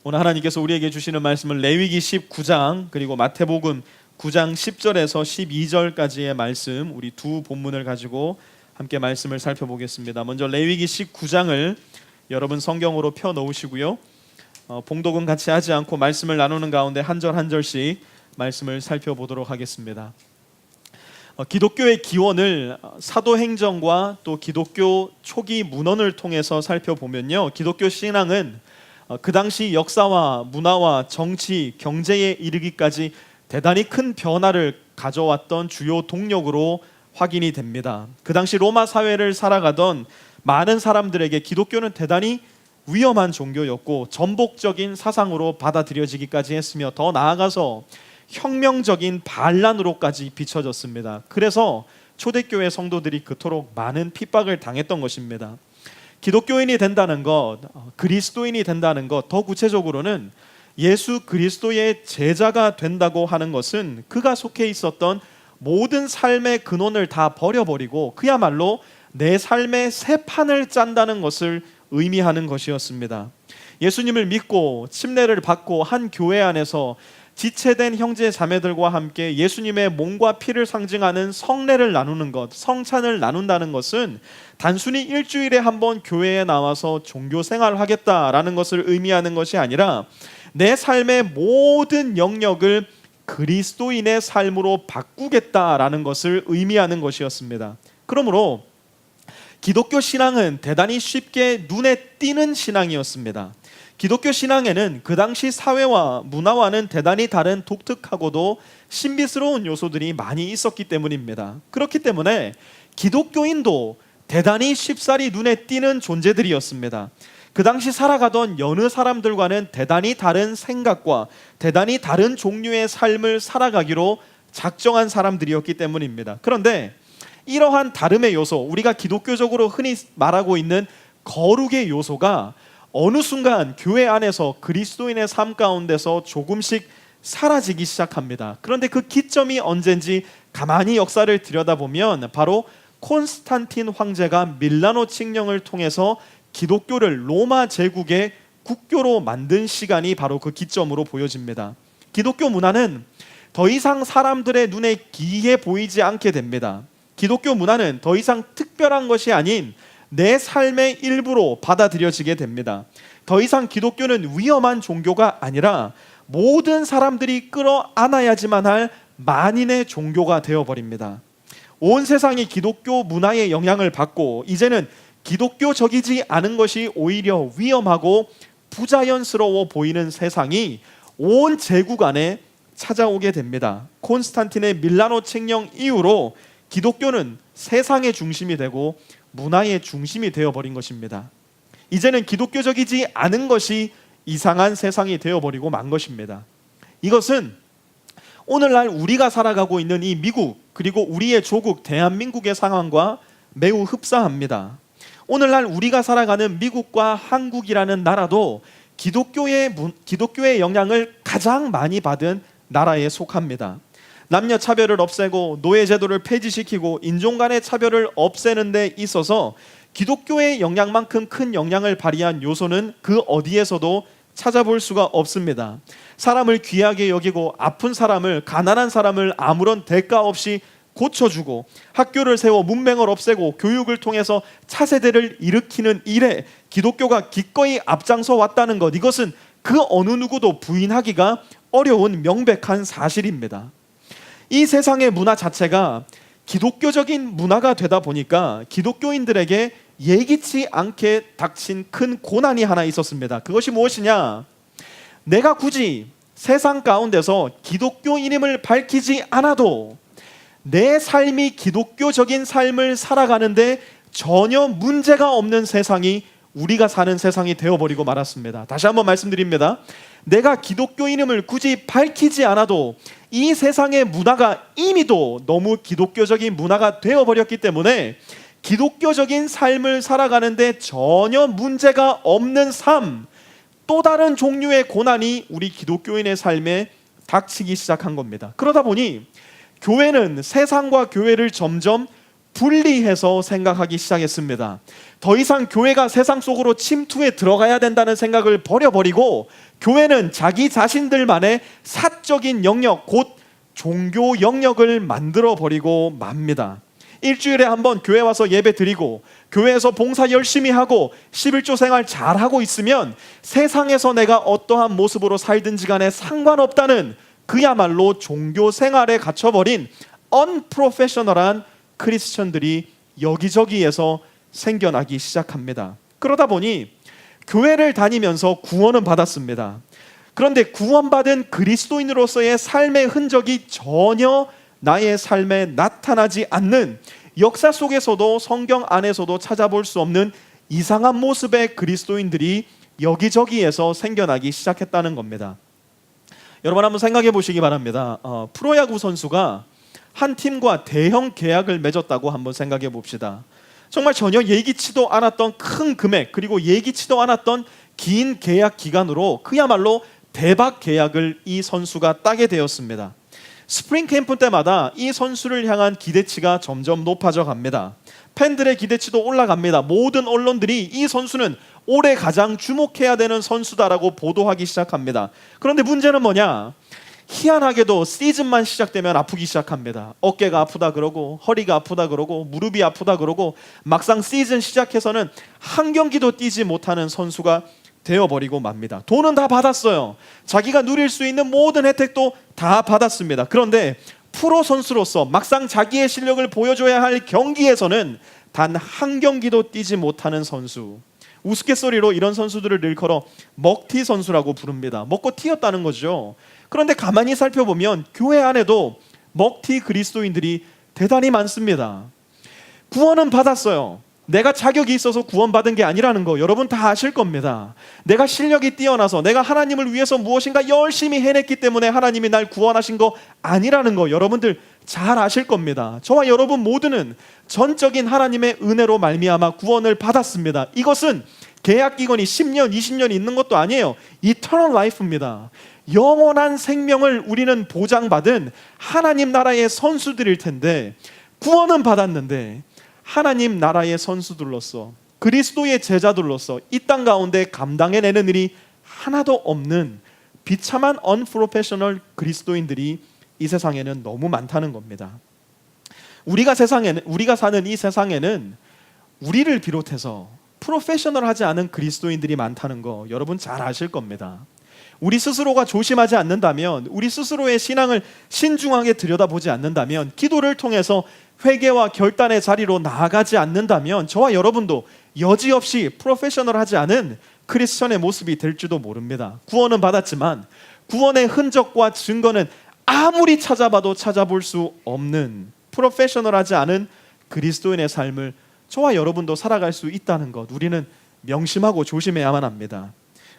오늘 하나님께서 우리에게 주시는 말씀은 레위기 19장 그리고 마태복음 9장 10절에서 12절까지의 말씀, 우리 두 본문을 가지고 함께 말씀을 살펴보겠습니다. 먼저 레위기 19장을 여러분 성경으로 펴 놓으시고요, 봉독은 같이 하지 않고 말씀을 나누는 가운데 한 절 한 절씩 말씀을 살펴보도록 하겠습니다. 기독교의 기원을 사도행전과 또 기독교 초기 문헌을 통해서 살펴보면요, 기독교 신앙은 그 당시 역사와 문화와 정치, 경제에 이르기까지 대단히 큰 변화를 가져왔던 주요 동력으로 확인이 됩니다. 그 당시 로마 사회를 살아가던 많은 사람들에게 기독교는 대단히 위험한 종교였고 전복적인 사상으로 받아들여지기까지 했으며, 더 나아가서 혁명적인 반란으로까지 비춰졌습니다. 그래서 초대교회 성도들이 그토록 많은 핍박을 당했던 것입니다. 기독교인이 된다는 것, 그리스도인이 된다는 것, 더 구체적으로는 예수 그리스도의 제자가 된다고 하는 것은 그가 속해 있었던 모든 삶의 근원을 다 버려버리고 그야말로 내 삶의 새 판을 짠다는 것을 의미하는 것이었습니다. 예수님을 믿고 침례를 받고 한 교회 안에서 지체된 형제 자매들과 함께 예수님의 몸과 피를 상징하는 성례를 나누는 것, 성찬을 나눈다는 것은 단순히 일주일에 한 번 교회에 나와서 종교 생활을 하겠다라는 것을 의미하는 것이 아니라 내 삶의 모든 영역을 그리스도인의 삶으로 바꾸겠다라는 것을 의미하는 것이었습니다. 그러므로 기독교 신앙은 대단히 쉽게 눈에 띄는 신앙이었습니다. 기독교 신앙에는 그 당시 사회와 문화와는 대단히 다른 독특하고도 신비스러운 요소들이 많이 있었기 때문입니다. 그렇기 때문에 기독교인도 대단히 쉽사리 눈에 띄는 존재들이었습니다. 그 당시 살아가던 여느 사람들과는 대단히 다른 생각과 대단히 다른 종류의 삶을 살아가기로 작정한 사람들이었기 때문입니다. 그런데 이러한 다름의 요소, 우리가 기독교적으로 흔히 말하고 있는 거룩의 요소가 어느 순간 교회 안에서 그리스도인의 삶 가운데서 조금씩 사라지기 시작합니다. 그런데 그 기점이 언젠지 가만히 역사를 들여다보면 바로 콘스탄틴 황제가 밀라노 칙령을 통해서 기독교를 로마 제국의 국교로 만든 시간이 바로 그 기점으로 보여집니다. 기독교 문화는 더 이상 사람들의 눈에 기이해 보이지 않게 됩니다. 기독교 문화는 더 이상 특별한 것이 아닌 내 삶의 일부로 받아들여지게 됩니다. 더 이상 기독교는 위험한 종교가 아니라 모든 사람들이 끌어안아야지만 할 만인의 종교가 되어버립니다. 온 세상이 기독교 문화의 영향을 받고 이제는 기독교적이지 않은 것이 오히려 위험하고 부자연스러워 보이는 세상이 온 제국 안에 찾아오게 됩니다. 콘스탄틴의 밀라노 칙령 이후로 기독교는 세상의 중심이 되고 문화의 중심이 되어버린 것입니다. 이제는 기독교적이지 않은 것이 이상한 세상이 되어버리고 만 것입니다. 이것은 오늘날 우리가 살아가고 있는 이 미국, 그리고 우리의 조국 대한민국의 상황과 매우 흡사합니다. 오늘날 우리가 살아가는 미국과 한국이라는 나라도 기독교의 영향을 가장 많이 받은 나라에 속합니다. 남녀 차별을 없애고 노예 제도를 폐지시키고 인종 간의 차별을 없애는 데 있어서 기독교의 영향만큼 큰 영향을 발휘한 요소는 그 어디에서도 찾아볼 수가 없습니다. 사람을 귀하게 여기고 아픈 사람을, 가난한 사람을 아무런 대가 없이 고쳐주고 학교를 세워 문맹을 없애고 교육을 통해서 차세대를 일으키는 일에 기독교가 기꺼이 앞장서 왔다는 것, 이것은 그 어느 누구도 부인하기가 어려운 명백한 사실입니다. 이 세상의 문화 자체가 기독교적인 문화가 되다 보니까 기독교인들에게 예기치 않게 닥친 큰 고난이 하나 있었습니다. 그것이 무엇이냐? 내가 굳이 세상 가운데서 기독교인임을 밝히지 않아도 내 삶이 기독교적인 삶을 살아가는데 전혀 문제가 없는 세상이 우리가 사는 세상이 되어버리고 말았습니다. 다시 한번 말씀드립니다. 내가 기독교인임을 굳이 밝히지 않아도 이 세상의 문화가 이미도 너무 기독교적인 문화가 되어버렸기 때문에 기독교적인 삶을 살아가는데 전혀 문제가 없는 삶, 또 다른 종류의 고난이 우리 기독교인의 삶에 닥치기 시작한 겁니다. 그러다 보니 교회는 세상과 교회를 점점 분리해서 생각하기 시작했습니다. 더 이상 교회가 세상 속으로 침투해 들어가야 된다는 생각을 버려버리고 교회는 자기 자신들만의 사적인 영역, 곧 종교 영역을 만들어버리고 맙니다. 일주일에 한 번 교회 와서 예배 드리고 교회에서 봉사 열심히 하고 11조 생활 잘하고 있으면 세상에서 내가 어떠한 모습으로 살든지 간에 상관없다는 그야말로 종교 생활에 갇혀버린 언프로페셔널한 크리스천들이 여기저기에서 생겨나기 시작합니다. 그러다 보니 교회를 다니면서 구원은 받았습니다. 그런데 구원받은 그리스도인으로서의 삶의 흔적이 전혀 나의 삶에 나타나지 않는, 역사 속에서도 성경 안에서도 찾아볼 수 없는 이상한 모습의 그리스도인들이 여기저기에서 생겨나기 시작했다는 겁니다. 여러분 한번 생각해 보시기 바랍니다. 프로야구 선수가 한 팀과 대형 계약을 맺었다고 한번 생각해 봅시다. 정말 전혀 예기치도 않았던 큰 금액, 그리고 예기치도 않았던 긴 계약 기간으로 그야말로 대박 계약을 이 선수가 따게 되었습니다. 스프링 캠프 때마다 이 선수를 향한 기대치가 점점 높아져 갑니다. 팬들의 기대치도 올라갑니다. 모든 언론들이 이 선수는 올해 가장 주목해야 되는 선수다라고 보도하기 시작합니다. 그런데 문제는 뭐냐? 희한하게도 시즌만 시작되면 아프기 시작합니다. 어깨가 아프다 그러고 허리가 아프다 그러고 무릎이 아프다 그러고 막상 시즌 시작해서는 한 경기도 뛰지 못하는 선수가 되어버리고 맙니다. 돈은 다 받았어요. 자기가 누릴 수 있는 모든 혜택도 다 받았습니다. 그런데 프로 선수로서 막상 자기의 실력을 보여줘야 할 경기에서는 단 한 경기도 뛰지 못하는 선수. 우스갯소리로 이런 선수들을 일컬어 먹튀 선수라고 부릅니다. 먹고 튀었다는 거죠. 그런데 가만히 살펴보면 교회 안에도 먹튀 그리스도인들이 대단히 많습니다. 구원은 받았어요. 내가 자격이 있어서 구원받은 게 아니라는 거 여러분 다 아실 겁니다. 내가 실력이 뛰어나서 내가 하나님을 위해서 무엇인가 열심히 해냈기 때문에 하나님이 날 구원하신 거 아니라는 거 여러분들 잘 아실 겁니다. 저와 여러분 모두는 전적인 하나님의 은혜로 말미암아 구원을 받았습니다. 이것은 계약 기간이 10년, 20년 있는 것도 아니에요. Eternal life입니다. 영원한 생명을 우리는 보장받은 하나님 나라의 선수들일 텐데, 구원은 받았는데 하나님 나라의 선수들로서, 그리스도의 제자들로서 이 땅 가운데 감당해내는 일이 하나도 없는 비참한 언프로페셔널 그리스도인들이 이 세상에는 너무 많다는 겁니다. 우리가 사는 이 세상에는 우리를 비롯해서 프로페셔널하지 않은 그리스도인들이 많다는 거 여러분 잘 아실 겁니다. 우리 스스로가 조심하지 않는다면, 우리 스스로의 신앙을 신중하게 들여다보지 않는다면, 기도를 통해서 회개와 결단의 자리로 나아가지 않는다면 저와 여러분도 여지없이 프로페셔널하지 않은 크리스천의 모습이 될지도 모릅니다. 구원은 받았지만 구원의 흔적과 증거는 아무리 찾아봐도 찾아볼 수 없는 프로페셔널하지 않은 그리스도인의 삶을 저와 여러분도 살아갈 수 있다는 것, 우리는 명심하고 조심해야만 합니다.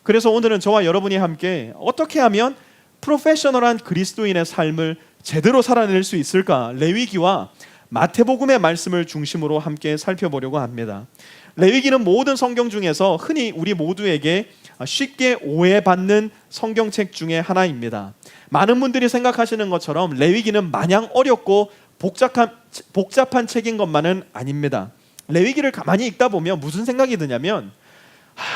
그래서 오늘은 저와 여러분이 함께 어떻게 하면 프로페셔널한 그리스도인의 삶을 제대로 살아낼 수 있을까, 레위기와 마태복음의 말씀을 중심으로 함께 살펴보려고 합니다. 레위기는 모든 성경 중에서 흔히 우리 모두에게 쉽게 오해받는 성경책 중에 하나입니다. 많은 분들이 생각하시는 것처럼 레위기는 마냥 어렵고 복잡한 책인 것만은 아닙니다. 레위기를 가만히 읽다 보면 무슨 생각이 드냐면,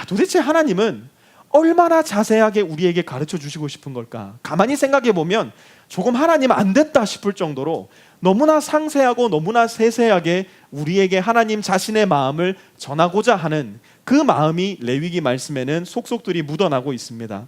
도대체 하나님은 얼마나 자세하게 우리에게 가르쳐 주시고 싶은 걸까? 가만히 생각해 보면 조금 하나님 안 됐다 싶을 정도로 너무나 상세하고 너무나 세세하게 우리에게 하나님 자신의 마음을 전하고자 하는 그 마음이 레위기 말씀에는 속속들이 묻어나고 있습니다.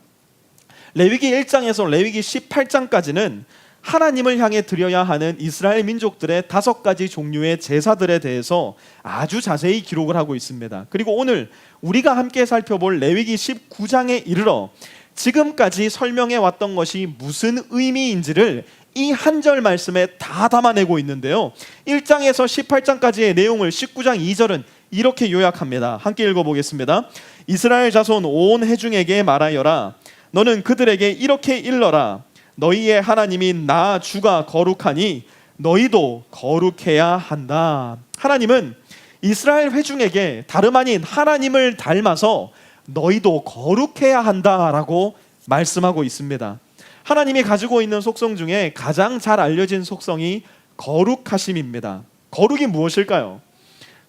레위기 1장에서 레위기 18장까지는 하나님을 향해 드려야 하는 이스라엘 민족들의 5가지 종류의 제사들에 대해서 아주 자세히 기록을 하고 있습니다. 그리고 오늘 우리가 함께 살펴볼 레위기 19장에 이르러 지금까지 설명해 왔던 것이 무슨 의미인지를 이 한 절 말씀에 다 담아내고 있는데요, 1장에서 18장까지의 내용을 19장 2절은 이렇게 요약합니다. 함께 읽어보겠습니다. 이스라엘 자손 온 회중에게 말하여라. 너는 그들에게 이렇게 일러라. 너희의 하나님이 나 주가 거룩하니 너희도 거룩해야 한다. 하나님은 이스라엘 회중에게 다름 아닌 하나님을 닮아서 너희도 거룩해야 한다라고 말씀하고 있습니다. 하나님이 가지고 있는 속성 중에 가장 잘 알려진 속성이 거룩하심입니다. 거룩이 무엇일까요?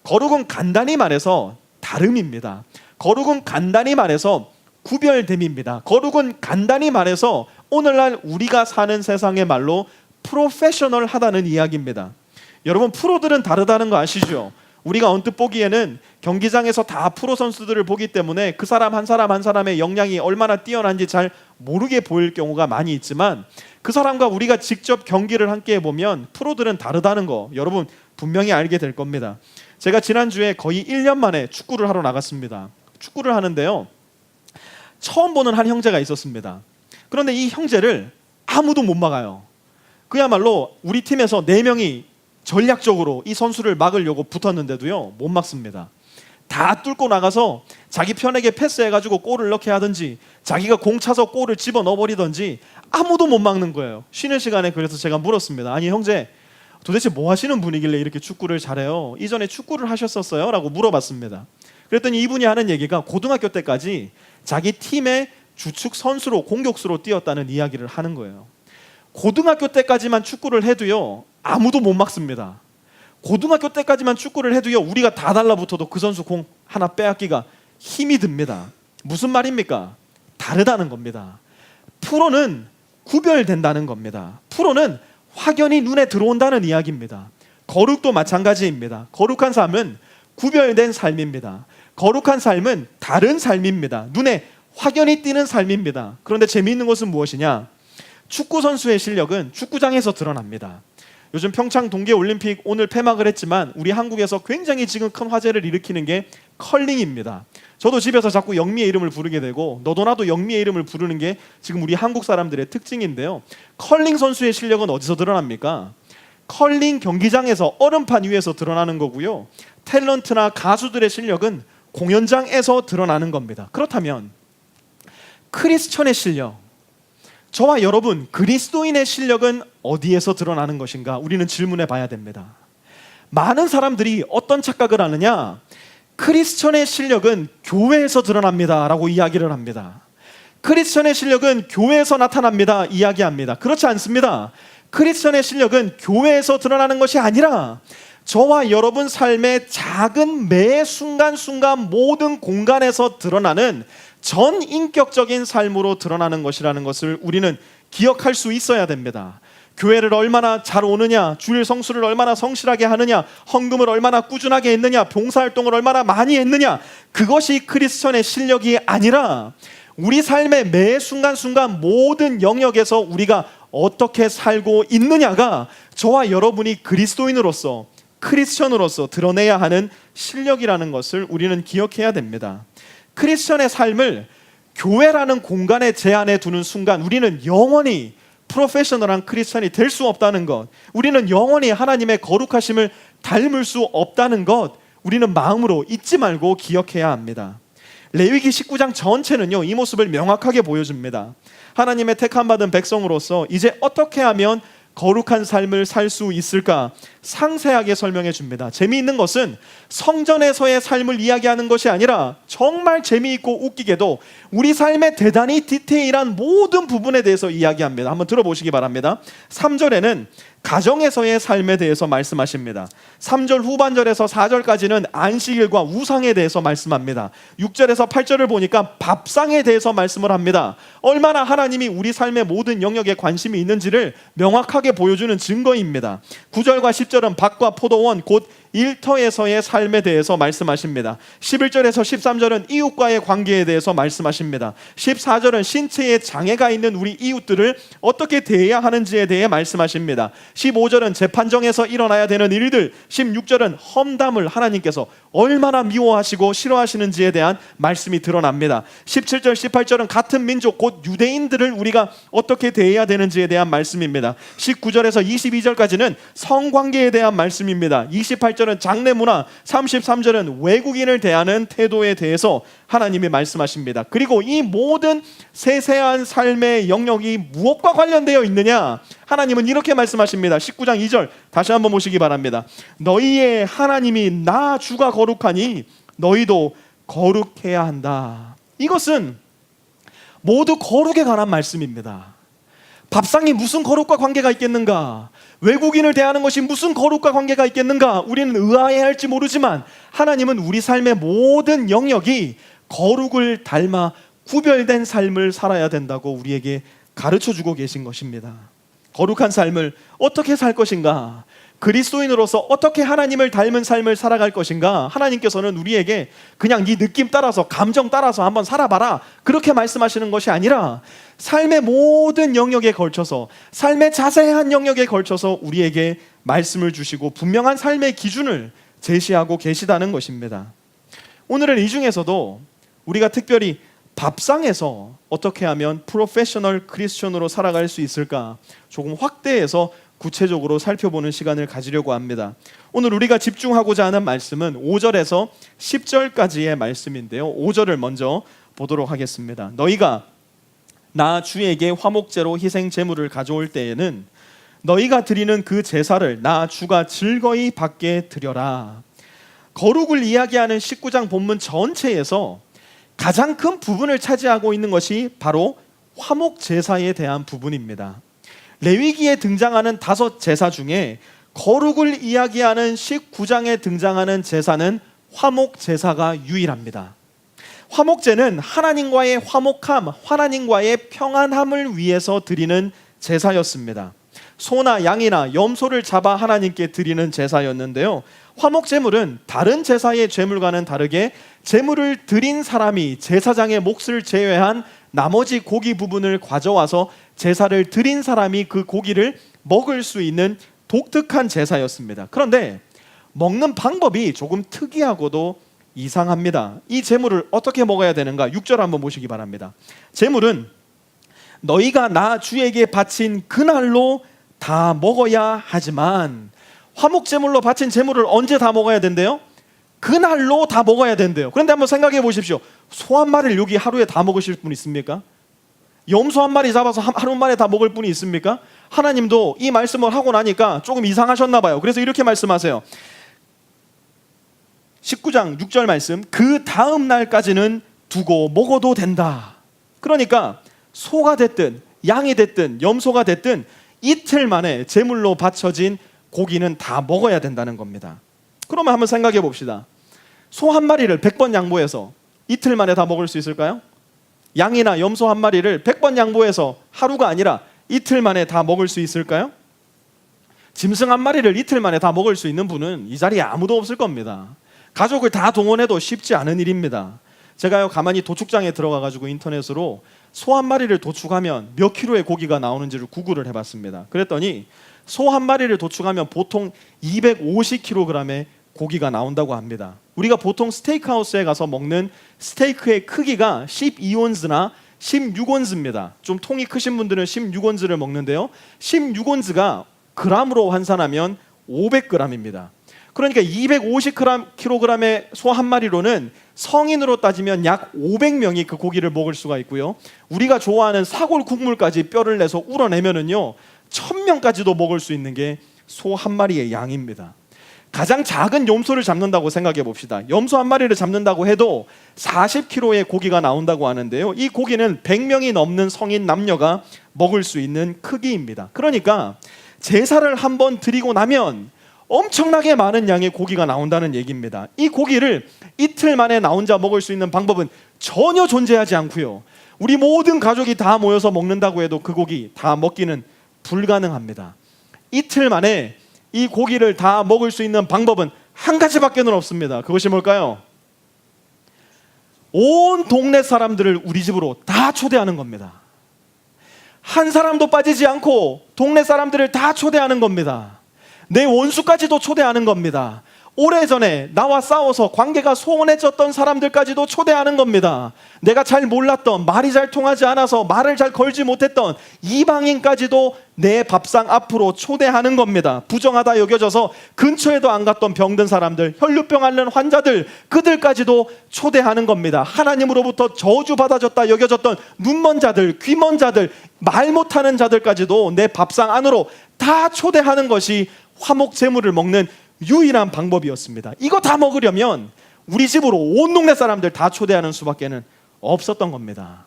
거룩은 간단히 말해서 다름입니다. 거룩은 간단히 말해서 구별됨입니다. 거룩은 간단히 말해서 오늘날 우리가 사는 세상의 말로 프로페셔널하다는 이야기입니다. 여러분, 프로들은 다르다는 거 아시죠? 우리가 언뜻 보기에는 경기장에서 다 프로 선수들을 보기 때문에 그 사람 한 사람 한 사람의 역량이 얼마나 뛰어난지 잘 모르게 보일 경우가 많이 있지만, 그 사람과 우리가 직접 경기를 함께 해보면 프로들은 다르다는 거 여러분 분명히 알게 될 겁니다. 제가 지난주에 거의 1년 만에 축구를 하러 나갔습니다. 축구를 하는데요, 처음 보는 한 형제가 있었습니다. 그런데 이 형제를 아무도 못 막아요. 그야말로 우리 팀에서 4명이 전략적으로 이 선수를 막으려고 붙었는데도요, 못 막습니다. 다 뚫고 나가서 자기 편에게 패스해가지고 골을 넣게 하든지, 자기가 공 차서 골을 집어 넣어버리든지 아무도 못 막는 거예요. 쉬는 시간에 그래서 제가 물었습니다. 아니 형제, 도대체 뭐 하시는 분이길래 이렇게 축구를 잘해요? 이전에 축구를 하셨었어요? 라고 물어봤습니다. 그랬더니 이분이 하는 얘기가 고등학교 때까지 자기 팀의 주축 선수로, 공격수로 뛰었다는 이야기를 하는 거예요. 고등학교 때까지만 축구를 해도요, 아무도 못 막습니다. 고등학교 때까지만 축구를 해도요, 우리가 다 달라붙어도 그 선수 공 하나 빼앗기가 힘이 듭니다. 무슨 말입니까? 다르다는 겁니다. 프로는 구별된다는 겁니다. 프로는 확연히 눈에 들어온다는 이야기입니다. 거룩도 마찬가지입니다. 거룩한 삶은 구별된 삶입니다. 거룩한 삶은 다른 삶입니다. 눈에 확연히 띄는 삶입니다. 그런데 재미있는 것은 무엇이냐? 축구 선수의 실력은 축구장에서 드러납니다. 요즘 평창 동계올림픽 오늘 폐막을 했지만 우리 한국에서 굉장히 지금 큰 화제를 일으키는 게 컬링입니다. 저도 집에서 자꾸 영미의 이름을 부르게 되고, 너도 나도 영미의 이름을 부르는 게 지금 우리 한국 사람들의 특징인데요, 컬링 선수의 실력은 어디서 드러납니까? 컬링 경기장에서, 얼음판 위에서 드러나는 거고요, 탤런트나 가수들의 실력은 공연장에서 드러나는 겁니다. 그렇다면 크리스천의 실력, 저와 여러분 그리스도인의 실력은 어디에서 드러나는 것인가? 우리는 질문해 봐야 됩니다. 많은 사람들이 어떤 착각을 하느냐? 크리스천의 실력은 교회에서 드러납니다 라고 이야기를 합니다. 크리스천의 실력은 교회에서 나타납니다 이야기합니다. 그렇지 않습니다. 크리스천의 실력은 교회에서 드러나는 것이 아니라 저와 여러분 삶의 작은 매 순간순간 모든 공간에서 드러나는 전인격적인 삶으로 드러나는 것이라는 것을 우리는 기억할 수 있어야 됩니다. 교회를 얼마나 잘 오느냐, 주일 성수를 얼마나 성실하게 하느냐, 헌금을 얼마나 꾸준하게 했느냐, 봉사활동을 얼마나 많이 했느냐, 그것이 크리스천의 실력이 아니라 우리 삶의 매 순간순간 모든 영역에서 우리가 어떻게 살고 있느냐가 저와 여러분이 그리스도인으로서, 크리스천으로서 드러내야 하는 실력이라는 것을 우리는 기억해야 됩니다. 크리스천의 삶을 교회라는 공간에 제한해 두는 순간 우리는 영원히 프로페셔널한 크리스천이 될 수 없다는 것, 우리는 영원히 하나님의 거룩하심을 닮을 수 없다는 것, 우리는 마음으로 잊지 말고 기억해야 합니다. 레위기 19장 전체는요, 이 모습을 명확하게 보여줍니다. 하나님의 택함받은 백성으로서 이제 어떻게 하면 거룩한 삶을 살 수 있을까 상세하게 설명해 줍니다. 재미있는 것은 성전에서의 삶을 이야기하는 것이 아니라 정말 재미있고 웃기게도 우리 삶의 대단히 디테일한 모든 부분에 대해서 이야기합니다. 한번 들어보시기 바랍니다. 3절에는 가정에서의 삶에 대해서 말씀하십니다. 3절 후반절에서 4절까지는 안식일과 우상에 대해서 말씀합니다. 6절에서 8절을 보니까 밥상에 대해서 말씀을 합니다. 얼마나 하나님이 우리 삶의 모든 영역에 관심이 있는지를 명확하게 보여주는 증거입니다. 9절과 10절은 밭과 포도원 곧 일터에서의 삶에 대해서 말씀하십니다. 11절에서 13절은 이웃과의 관계에 대해서 말씀하십니다. 14절은 신체에 장애가 있는 우리 이웃들을 어떻게 대해야 하는지에 대해 말씀하십니다. 15절은 재판정에서 일어나야 되는 일들, 16절은 험담을 하나님께서 얼마나 미워하시고 싫어하시는지에 대한 말씀이 드러납니다. 17절, 18절은 같은 민족 곧 유대인들을 우리가 어떻게 대해야 되는지에 대한 말씀입니다. 19절에서 22절까지는 성관계에 대한 말씀입니다. 28절은 장래 문화, 33절은 외국인을 대하는 태도에 대해서 하나님이 말씀하십니다. 그리고 이 모든 세세한 삶의 영역이 무엇과 관련되어 있느냐? 하나님은 이렇게 말씀하십니다. 19장 2절 다시 한번 보시기 바랍니다. 너희의 하나님이 나 주가 거룩하니 너희도 거룩해야 한다. 이것은 모두 거룩에 관한 말씀입니다. 밥상이 무슨 거룩과 관계가 있겠는가? 외국인을 대하는 것이 무슨 거룩과 관계가 있겠는가? 우리는 의아해할지 모르지만 하나님은 우리 삶의 모든 영역이 거룩을 닮아 구별된 삶을 살아야 된다고 우리에게 가르쳐주고 계신 것입니다. 거룩한 삶을 어떻게 살 것인가? 그리스도인으로서 어떻게 하나님을 닮은 삶을 살아갈 것인가? 하나님께서는 우리에게 그냥 네 느낌 따라서, 감정 따라서 한번 살아봐라, 그렇게 말씀하시는 것이 아니라 삶의 모든 영역에 걸쳐서, 삶의 자세한 영역에 걸쳐서 우리에게 말씀을 주시고 분명한 삶의 기준을 제시하고 계시다는 것입니다. 오늘은 이 중에서도 우리가 특별히 밥상에서 어떻게 하면 프로페셔널 크리스천으로 살아갈 수 있을까, 조금 확대해서 구체적으로 살펴보는 시간을 가지려고 합니다. 오늘 우리가 집중하고자 하는 말씀은 5절에서 10절까지의 말씀인데요, 5절을 먼저 보도록 하겠습니다. 너희가 나 주에게 화목제로 희생 제물을 가져올 때에는 너희가 드리는 그 제사를 나 주가 즐거이 받게 드려라. 거룩을 이야기하는 19장 본문 전체에서 가장 큰 부분을 차지하고 있는 것이 바로 화목제사에 대한 부분입니다. 레위기에 등장하는 5 제사 중에 거룩을 이야기하는 19장에 등장하는 제사는 화목제사가 유일합니다. 화목제는 하나님과의 화목함, 하나님과의 평안함을 위해서 드리는 제사였습니다. 소나 양이나 염소를 잡아 하나님께 드리는 제사였는데요, 화목제물은 다른 제사의 제물과는 다르게 제물을 드린 사람이 제사장의 몫을 제외한 나머지 고기 부분을 가져와서 제사를 드린 사람이 그 고기를 먹을 수 있는 독특한 제사였습니다. 그런데 먹는 방법이 조금 특이하고도 이상합니다. 이 제물을 어떻게 먹어야 되는가? 6절 한번 보시기 바랍니다. 제물은 너희가 나 주에게 바친 그날로 다 먹어야 하지만, 화목제물로 바친 제물을 언제 다 먹어야 된대요? 그날로 다 먹어야 된대요. 그런데 한번 생각해 보십시오. 소 한 마리를 여기 하루에 다 먹으실 분 있습니까? 염소 한 마리 잡아서 하루 만에 다 먹을 분이 있습니까? 하나님도 이 말씀을 하고 나니까 조금 이상하셨나 봐요. 그래서 이렇게 말씀하세요. 19장 6절 말씀, 그 다음 날까지는 두고 먹어도 된다. 그러니까 소가 됐든 양이 됐든 염소가 됐든 이틀 만에 제물로 바쳐진 고기는 다 먹어야 된다는 겁니다. 그러면 한번 생각해 봅시다. 소 한 마리를 100번 양보해서 이틀 만에 다 먹을 수 있을까요? 양이나 염소 한 마리를 100번 양보해서 하루가 아니라 이틀 만에 다 먹을 수 있을까요? 짐승 한 마리를 이틀 만에 다 먹을 수 있는 분은 이 자리에 아무도 없을 겁니다. 가족을 다 동원해도 쉽지 않은 일입니다. 제가요, 가만히 도축장에 들어가가지고 인터넷으로 소 한 마리를 도축하면 몇 킬로의 고기가 나오는지를 구글을 해봤습니다. 그랬더니 소 한 마리를 도축하면 보통 250kg의 고기가 나온다고 합니다. 우리가 보통 스테이크하우스에 가서 먹는 스테이크의 크기가 12온즈나 16온즈입니다. 좀 통이 크신 분들은 16온즈를 먹는데요, 16온즈가 그람으로 환산하면 500g입니다. 그러니까 250kg의 소 한 마리로는 성인으로 따지면 약 500명이 그 고기를 먹을 수가 있고요, 우리가 좋아하는 사골 국물까지 뼈를 내서 우러내면은요 1000명까지도 먹을 수 있는 게 소 한 마리의 양입니다. 가장 작은 염소를 잡는다고 생각해 봅시다. 염소 한 마리를 잡는다고 해도 40kg의 고기가 나온다고 하는데요, 이 고기는 100명이 넘는 성인 남녀가 먹을 수 있는 크기입니다. 그러니까 제사를 한번 드리고 나면 엄청나게 많은 양의 고기가 나온다는 얘기입니다. 이 고기를 이틀 만에 나 혼자 먹을 수 있는 방법은 전혀 존재하지 않고요, 우리 모든 가족이 다 모여서 먹는다고 해도 그 고기 다 먹기는 불가능합니다. 이틀 만에 이 고기를 다 먹을 수 있는 방법은 한 가지밖에는 없습니다. 그것이 뭘까요? 온 동네 사람들을 우리 집으로 다 초대하는 겁니다. 한 사람도 빠지지 않고 동네 사람들을 다 초대하는 겁니다. 내 원수까지도 초대하는 겁니다. 오래전에 나와 싸워서 관계가 소원해졌던 사람들까지도 초대하는 겁니다. 내가 잘 몰랐던, 말이 잘 통하지 않아서 말을 잘 걸지 못했던 이방인까지도 내 밥상 앞으로 초대하는 겁니다. 부정하다 여겨져서 근처에도 안 갔던 병든 사람들, 혈류병 앓는 환자들, 그들까지도 초대하는 겁니다. 하나님으로부터 저주받아졌다 여겨졌던 눈먼 자들, 귀먼 자들, 말 못하는 자들까지도 내 밥상 안으로 다 초대하는 것이 화목 제물을 먹는 유일한 방법이었습니다. 이거 다 먹으려면 우리 집으로 온 동네 사람들 다 초대하는 수밖에는 없었던 겁니다.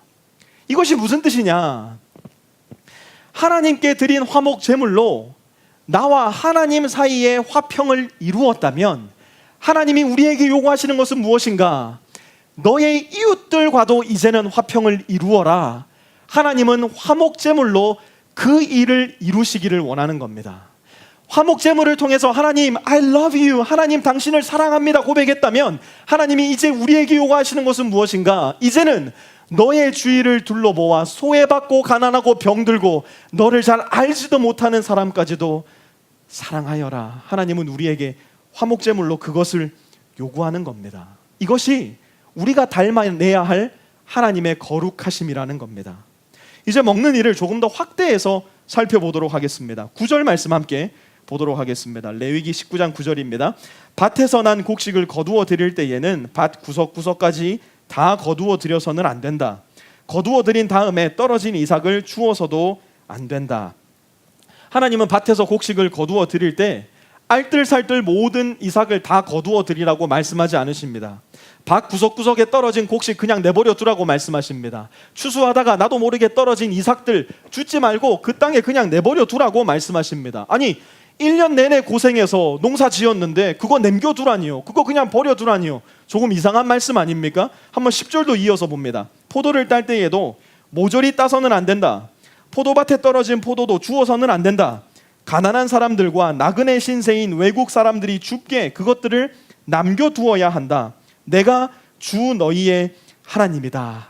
이것이 무슨 뜻이냐? 하나님께 드린 화목 제물로 나와 하나님 사이에 화평을 이루었다면 하나님이 우리에게 요구하시는 것은 무엇인가? 너의 이웃들과도 이제는 화평을 이루어라. 하나님은 화목 제물로 그 일을 이루시기를 원하는 겁니다. 화목 제물을 통해서 하나님 I love you, 하나님 당신을 사랑합니다 고백했다면 하나님이 이제 우리에게 요구하시는 것은 무엇인가? 이제는 너의 주위를 둘러보아 소외받고 가난하고 병들고 너를 잘 알지도 못하는 사람까지도 사랑하여라. 하나님은 우리에게 화목 제물로 그것을 요구하는 겁니다. 이것이 우리가 닮아내야 할 하나님의 거룩하심이라는 겁니다. 이제 먹는 일을 조금 더 확대해서 살펴보도록 하겠습니다. 9절 말씀 함께 보도록 하겠습니다. 레위기 19장 9절입니다. 밭에서 난 곡식을 거두어 드릴 때에는 밭 구석구석까지 다 거두어 드려서는 안 된다. 거두어 드린 다음에 떨어진 이삭을 주워서도 안 된다. 하나님은 밭에서 곡식을 거두어 드릴 때 알뜰살뜰 모든 이삭을 다 거두어 드리라고 말씀하지 않으십니다. 밭 구석구석에 떨어진 곡식 그냥 내버려 두라고 말씀하십니다. 추수하다가 나도 모르게 떨어진 이삭들 줍지 말고 그 땅에 그냥 내버려 두라고 말씀하십니다. 아니 1년 내내 고생해서 농사 지었는데 그거 남겨두라니요, 그거 그냥 버려두라니요. 조금 이상한 말씀 아닙니까? 한번 10절도 이어서 봅니다. 포도를 딸 때에도 모조리 따서는 안 된다. 포도밭에 떨어진 포도도 주워서는 안 된다. 가난한 사람들과 나그네 신세인 외국 사람들이 줍게 그것들을 남겨두어야 한다. 내가 주 너희의 하나님이다.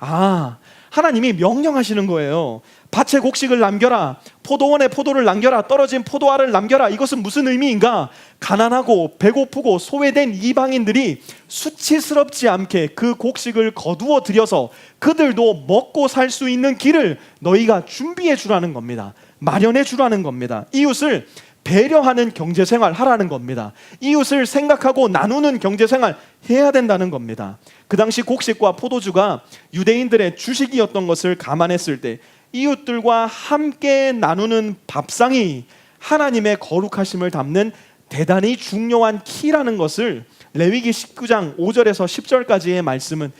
하나님이 명령하시는 거예요. 밭에 곡식을 남겨라, 포도원에 포도를 남겨라, 떨어진 포도알을 남겨라. 이것은 무슨 의미인가? 가난하고 배고프고 소외된 이방인들이 수치스럽지 않게 그 곡식을 거두어 들여서 그들도 먹고 살 수 있는 길을 너희가 준비해 주라는 겁니다. 마련해 주라는 겁니다. 이웃을 배려하는 경제생활 하라는 겁니다. 이웃을 생각하고 나누는 경제생활 해야 된다는 겁니다. 그 당시 곡식과 포도주가 유대인들의 주식이었던 것을 감안했을 때 이웃들과 함께 나누는 밥상이 하나님의 거룩하심을 담는 대단히 중요한 키라는 것을 레위기 19장 5절에서 10절까지의 말씀은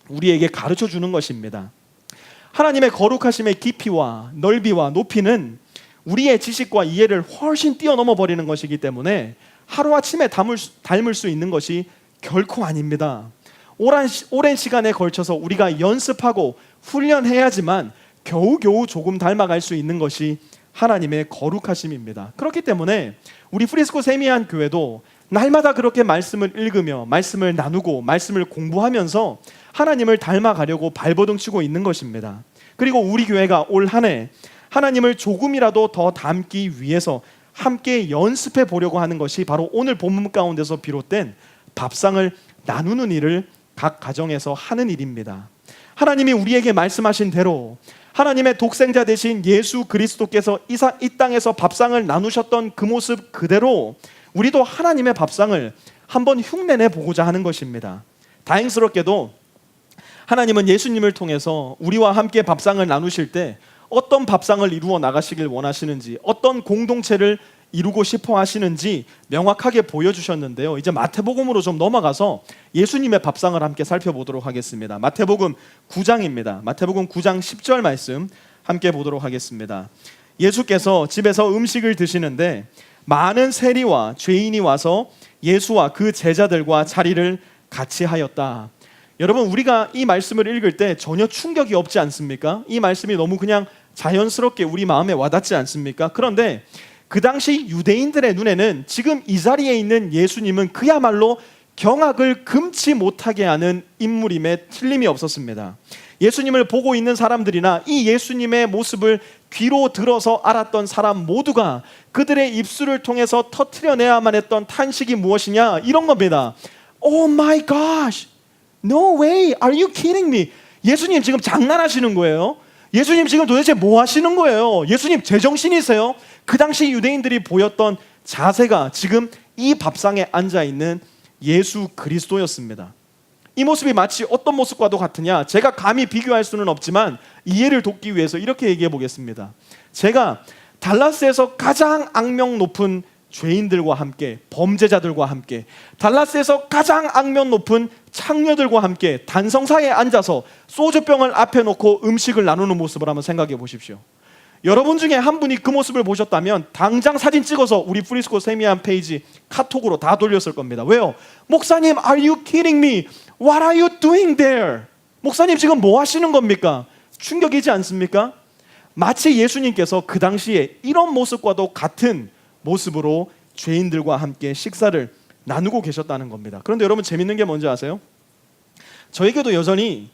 우리에게 가르쳐 주는 것입니다. 하나님의 거룩하심의 깊이와 넓이와 높이는 우리의 지식과 이해를 훨씬 뛰어넘어 버리는 것이기 때문에 하루아침에 닮을 수 있는 것이 결코 아닙니다. 오랜 시간에 걸쳐서 우리가 연습하고 훈련해야지만 겨우겨우 조금 닮아갈 수 있는 것이 하나님의 거룩하심입니다. 그렇기 때문에 우리 프리스코 세미한 교회도 날마다 그렇게 말씀을 읽으며 말씀을 나누고 말씀을 공부하면서 하나님을 닮아가려고 발버둥 치고 있는 것입니다. 그리고 우리 교회가 올 한 해 하나님을 조금이라도 더 닮기 위해서 함께 연습해 보려고 하는 것이 바로 오늘 본문 가운데서 비롯된 밥상을 나누는 일을 각 가정에서 하는 일입니다. 하나님이 우리에게 말씀하신 대로 하나님의 독생자 되신 예수 그리스도께서 이 땅에서 밥상을 나누셨던 그 모습 그대로 우리도 하나님의 밥상을 한번 흉내내 보고자 하는 것입니다. 다행스럽게도 하나님은 예수님을 통해서 우리와 함께 밥상을 나누실 때 어떤 밥상을 이루어 나가시길 원하시는지, 어떤 공동체를 이루고 싶어 하시는지 명확하게 보여주셨는데요. 이제 마태복음으로 좀 넘어가서 예수님의 밥상을 함께 살펴보도록 하겠습니다. 마태복음 9장입니다. 마태복음 9장 10절 말씀 함께 보도록 하겠습니다. 예수께서 집에서 음식을 드시는데 많은 세리와 죄인이 와서 예수와 그 제자들과 자리를 같이 하였다. 여러분, 우리가 이 말씀을 읽을 때 전혀 충격이 없지 않습니까? 이 말씀이 너무 그냥 자연스럽게 우리 마음에 와닿지 않습니까? 그런데 그 당시 유대인들의 눈에는 지금 이 자리에 있는 예수님은 그야말로 경악을 금치 못하게 하는 인물임에 틀림이 없었습니다. 예수님을 보고 있는 사람들이나 이 예수님의 모습을 귀로 들어서 알았던 사람 모두가 그들의 입술을 통해서 터트려내야만 했던 탄식이 무엇이냐? 이런 겁니다. Oh my gosh! No way! Are you kidding me? 예수님 지금 장난하시는 거예요? 예수님 지금 도대체 뭐 하시는 거예요? 예수님 제정신이세요? 그 당시 유대인들이 보였던 자세가 지금 이 밥상에 앉아있는 예수 그리스도였습니다. 이 모습이 마치 어떤 모습과도 같으냐? 제가 감히 비교할 수는 없지만 이해를 돕기 위해서 이렇게 얘기해 보겠습니다. 제가 달라스에서 가장 악명 높은 죄인들과 함께, 범죄자들과 함께, 달라스에서 가장 악명 높은 창녀들과 함께 단성사에 앉아서 소주병을 앞에 놓고 음식을 나누는 모습을 한번 생각해 보십시오. 여러분 중에 한 분이 그 모습을 보셨다면 당장 사진 찍어서 우리 프리스코 세미한 페이지 카톡으로 다 돌렸을 겁니다. 왜요? 목사님, are you kidding me? What are you doing there? 목사님 지금 뭐 하시는 겁니까? 충격이지 않습니까? 마치 예수님께서 그 당시에 이런 모습과도 같은 모습으로 죄인들과 함께 식사를 나누고 계셨다는 겁니다. 그런데 여러분, 재밌는 게 뭔지 아세요? 저에게도 여전히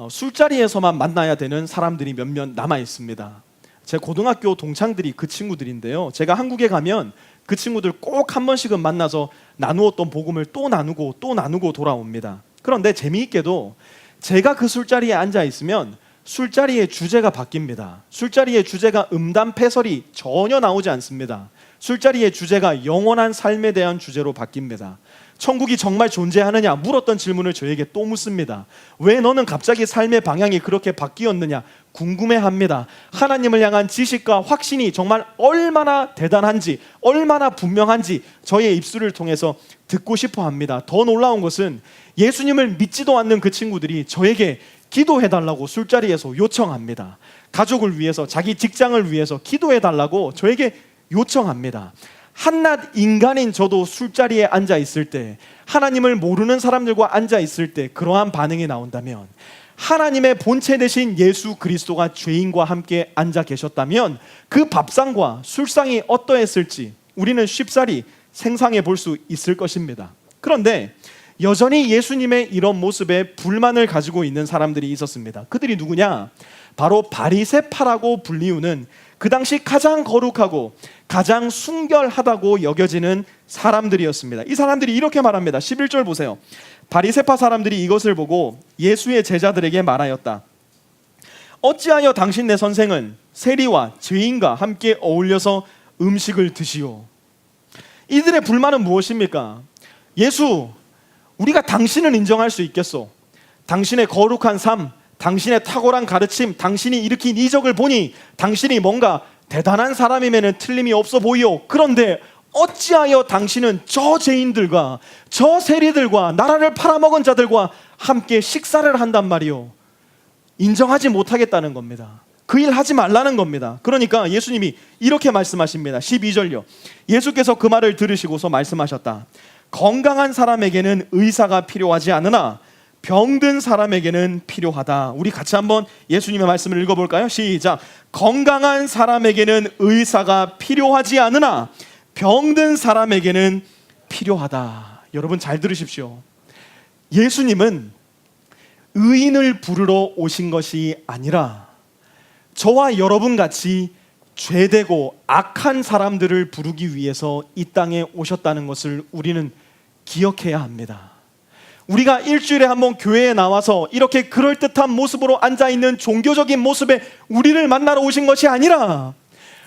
술자리에서만 만나야 되는 사람들이 몇몇 남아 있습니다. 제 고등학교 동창들이 그 친구들인데요, 제가 한국에 가면 그 친구들 꼭 한 번씩은 만나서 나누었던 복음을 또 나누고 돌아옵니다. 그런데 재미있게도 제가 그 술자리에 앉아 있으면 술자리의 주제가 바뀝니다. 술자리의 주제가 음담패설이 전혀 나오지 않습니다. 술자리의 주제가 영원한 삶에 대한 주제로 바뀝니다. 천국이 정말 존재하느냐 물었던 질문을 저에게 또 묻습니다. 왜 너는 갑자기 삶의 방향이 그렇게 바뀌었느냐 궁금해합니다. 하나님을 향한 지식과 확신이 정말 얼마나 대단한지, 얼마나 분명한지 저의 입술을 통해서 듣고 싶어 합니다. 더 놀라운 것은 예수님을 믿지도 않는 그 친구들이 저에게 기도해달라고 술자리에서 요청합니다. 가족을 위해서, 자기 직장을 위해서 기도해달라고 저에게 요청합니다. 한낱 인간인 저도 술자리에 앉아 있을 때, 하나님을 모르는 사람들과 앉아 있을 때 그러한 반응이 나온다면, 하나님의 본체 되신 예수 그리스도가 죄인과 함께 앉아 계셨다면 그 밥상과 술상이 어떠했을지 우리는 쉽사리 생상해 볼 수 있을 것입니다. 그런데 여전히 예수님의 이런 모습에 불만을 가지고 있는 사람들이 있었습니다. 그들이 누구냐? 바로 바리새파라고 불리우는 그 당시 가장 거룩하고 가장 순결하다고 여겨지는 사람들이었습니다. 이 사람들이 이렇게 말합니다. 11절 보세요. 바리새파 사람들이 이것을 보고 예수의 제자들에게 말하였다. 어찌하여 당신네 선생은 세리와 죄인과 함께 어울려서 음식을 드시오? 이들의 불만은 무엇입니까? 예수, 우리가 당신은 인정할 수 있겠소. 당신의 거룩한 삶, 당신의 탁월한 가르침, 당신이 일으킨 이적을 보니 당신이 뭔가 대단한 사람이면 틀림이 없어 보이오. 그런데 어찌하여 당신은 저 죄인들과 저 세리들과 나라를 팔아먹은 자들과 함께 식사를 한단 말이오? 인정하지 못하겠다는 겁니다. 그 일 하지 말라는 겁니다. 그러니까 예수님이 이렇게 말씀하십니다. 12절요. 예수께서 그 말을 들으시고서 말씀하셨다. 건강한 사람에게는 의사가 필요하지 않으나 병든 사람에게는 필요하다. 우리 같이 한번 예수님의 말씀을 읽어볼까요? 시작. 건강한 사람에게는 의사가 필요하지 않으나 병든 사람에게는 필요하다. 여러분 잘 들으십시오. 예수님은 의인을 부르러 오신 것이 아니라 저와 여러분 같이 죄되고 악한 사람들을 부르기 위해서 이 땅에 오셨다는 것을 우리는 기억해야 합니다. 우리가 일주일에 한 번 교회에 나와서 이렇게 그럴듯한 모습으로 앉아있는 종교적인 모습에 우리를 만나러 오신 것이 아니라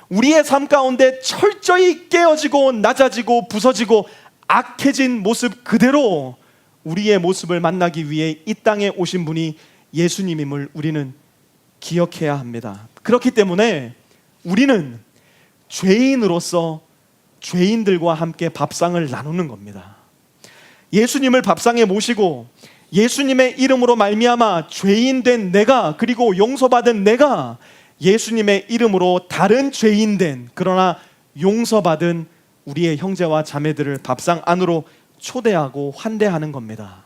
우리의 삶 가운데 철저히 깨어지고 낮아지고 부서지고 악해진 모습 그대로 우리의 모습을 만나기 위해 이 땅에 오신 분이 예수님임을 우리는 기억해야 합니다. 그렇기 때문에 우리는 죄인으로서 죄인들과 함께 밥상을 나누는 겁니다. 예수님을 밥상에 모시고 예수님의 이름으로 말미암아 죄인된 내가, 그리고 용서받은 내가 예수님의 이름으로 다른 죄인된 그러나 용서받은 우리의 형제와 자매들을 밥상 안으로 초대하고 환대하는 겁니다.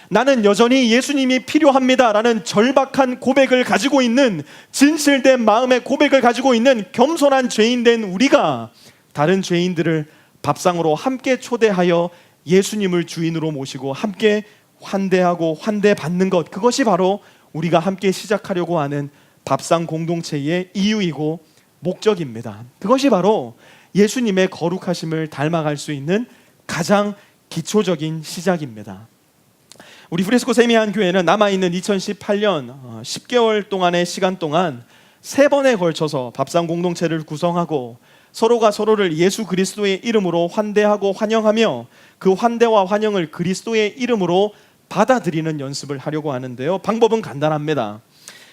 나는 여전히 예수님이 필요합니다 라는 절박한 고백을 가지고 있는, 진실된 마음의 고백을 가지고 있는 겸손한 죄인된 우리가 다른 죄인들을 밥상으로 함께 초대하여 예수님을 주인으로 모시고 함께 환대하고 환대받는 것, 그것이 바로 우리가 함께 시작하려고 하는 밥상 공동체의 이유이고 목적입니다. 그것이 바로 예수님의 거룩하심을 닮아갈 수 있는 가장 기초적인 시작입니다. 우리 프리스코 세미한 교회는 남아있는 2018년 10개월 동안의 시간 동안 3번에 걸쳐서 밥상 공동체를 구성하고 서로가 서로를 예수 그리스도의 이름으로 환대하고 환영하며 그 환대와 환영을 그리스도의 이름으로 받아들이는 연습을 하려고 하는데요. 방법은 간단합니다.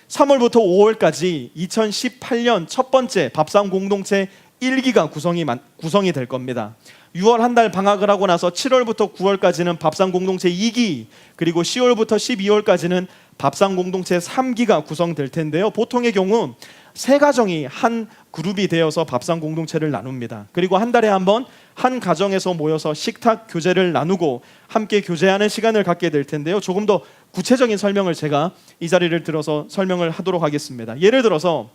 3월부터 5월까지 2018년 첫 번째 밥상 공동체 1기가 구성이 될 겁니다. 6월 한 달 방학을 하고 나서 7월부터 9월까지는 밥상 공동체 2기, 그리고 10월부터 12월까지는 밥상 공동체 3기가 구성될 텐데요. 보통의 경우 3가정이 한 그룹이 되어서 밥상 공동체를 나눕니다. 그리고 한 달에 한 번 한 가정에서 모여서 식탁 교제를 나누고 함께 교제하는 시간을 갖게 될 텐데요. 조금 더 구체적인 설명을 제가 이 자리를 들어서 설명을 하도록 하겠습니다. 예를 들어서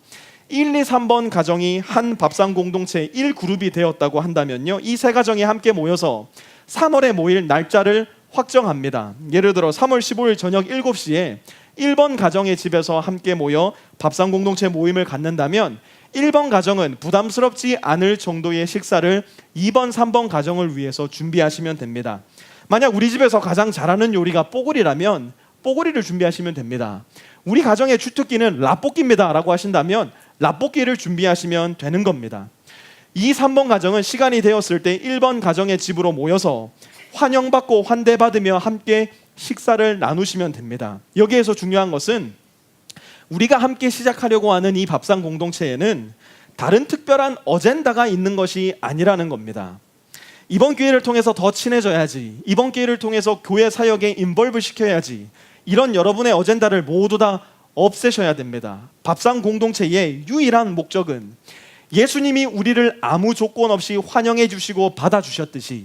1, 2, 3번 가정이 한 밥상 공동체 1그룹이 되었다고 한다면요, 이 세 가정이 함께 모여서 3월에 모일 날짜를 확정합니다. 예를 들어 3월 15일 저녁 7시에 1번 가정의 집에서 함께 모여 밥상 공동체 모임을 갖는다면 1번 가정은 부담스럽지 않을 정도의 식사를 2번, 3번 가정을 위해서 준비하시면 됩니다. 만약 우리 집에서 가장 잘하는 요리가 뽀글이라면 뽀글이를 준비하시면 됩니다. 우리 가정의 주특기는 라볶이입니다 라고 하신다면 라볶이를 준비하시면 되는 겁니다. 2, 3번 가정은 시간이 되었을 때 1번 가정의 집으로 모여서 환영받고 환대받으며 함께 식사를 나누시면 됩니다. 여기에서 중요한 것은 우리가 함께 시작하려고 하는 이 밥상 공동체에는 다른 특별한 어젠다가 있는 것이 아니라는 겁니다. 이번 기회를 통해서 더 친해져야지, 이번 기회를 통해서 교회 사역에 인볼브 시켜야지, 이런 여러분의 어젠다를 모두 다 없애셔야 됩니다. 밥상 공동체의 유일한 목적은 예수님이 우리를 아무 조건 없이 환영해 주시고 받아주셨듯이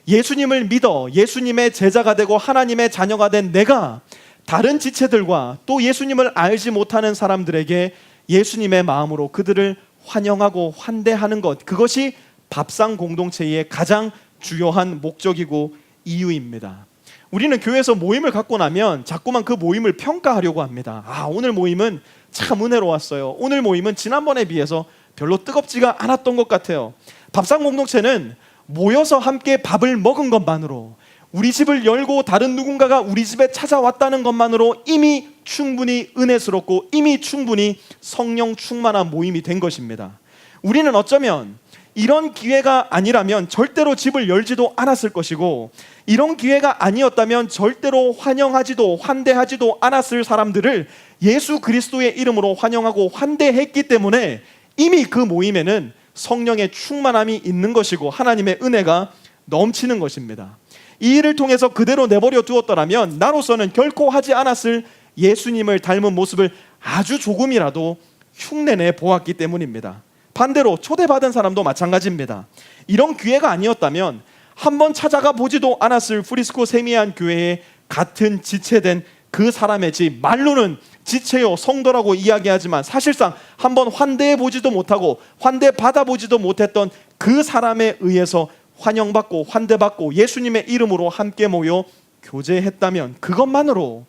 예수님을 믿어 예수님의 제자가 되고 하나님의 자녀가 된 내가 다른 지체들과 또 예수님을 알지 못하는 사람들에게 예수님의 마음으로 그들을 환영하고 환대하는 것, 그것이 밥상 공동체의 가장 주요한 목적이고 이유입니다. 우리는 교회에서 모임을 갖고 나면 자꾸만 그 모임을 평가하려고 합니다. 오늘 모임은 참 은혜로웠어요. 오늘 모임은 지난번에 비해서 별로 뜨겁지가 않았던 것 같아요. 밥상 공동체는 모여서 함께 밥을 먹은 것만으로, 우리 집을 열고 다른 누군가가 우리 집에 찾아왔다는 것만으로 이미 충분히 은혜스럽고 이미 충분히 성령 충만한 모임이 된 것입니다. 우리는 어쩌면 이런 기회가 아니라면 절대로 집을 열지도 않았을 것이고, 이런 기회가 아니었다면 절대로 환영하지도 환대하지도 않았을 사람들을 예수 그리스도의 이름으로 환영하고 환대했기 때문에 이미 그 모임에는 성령의 충만함이 있는 것이고 하나님의 은혜가 넘치는 것입니다. 이 일을 통해서 그대로 내버려 두었더라면 나로서는 결코 하지 않았을 예수님을 닮은 모습을 아주 조금이라도 흉내내 보았기 때문입니다. 반대로 초대받은 사람도 마찬가지입니다. 이런 기회가 아니었다면 한번 찾아가 보지도 않았을 프리스코 세미안 교회에 같은 지체된 그 사람의 집, 말로는 지체요 성도라고 이야기하지만 사실상 한번 환대해 보지도 못하고 환대 받아보지도 못했던 그 사람에 의해서 환영받고 환대받고 예수님의 이름으로 함께 모여 교제했다면 그것만으로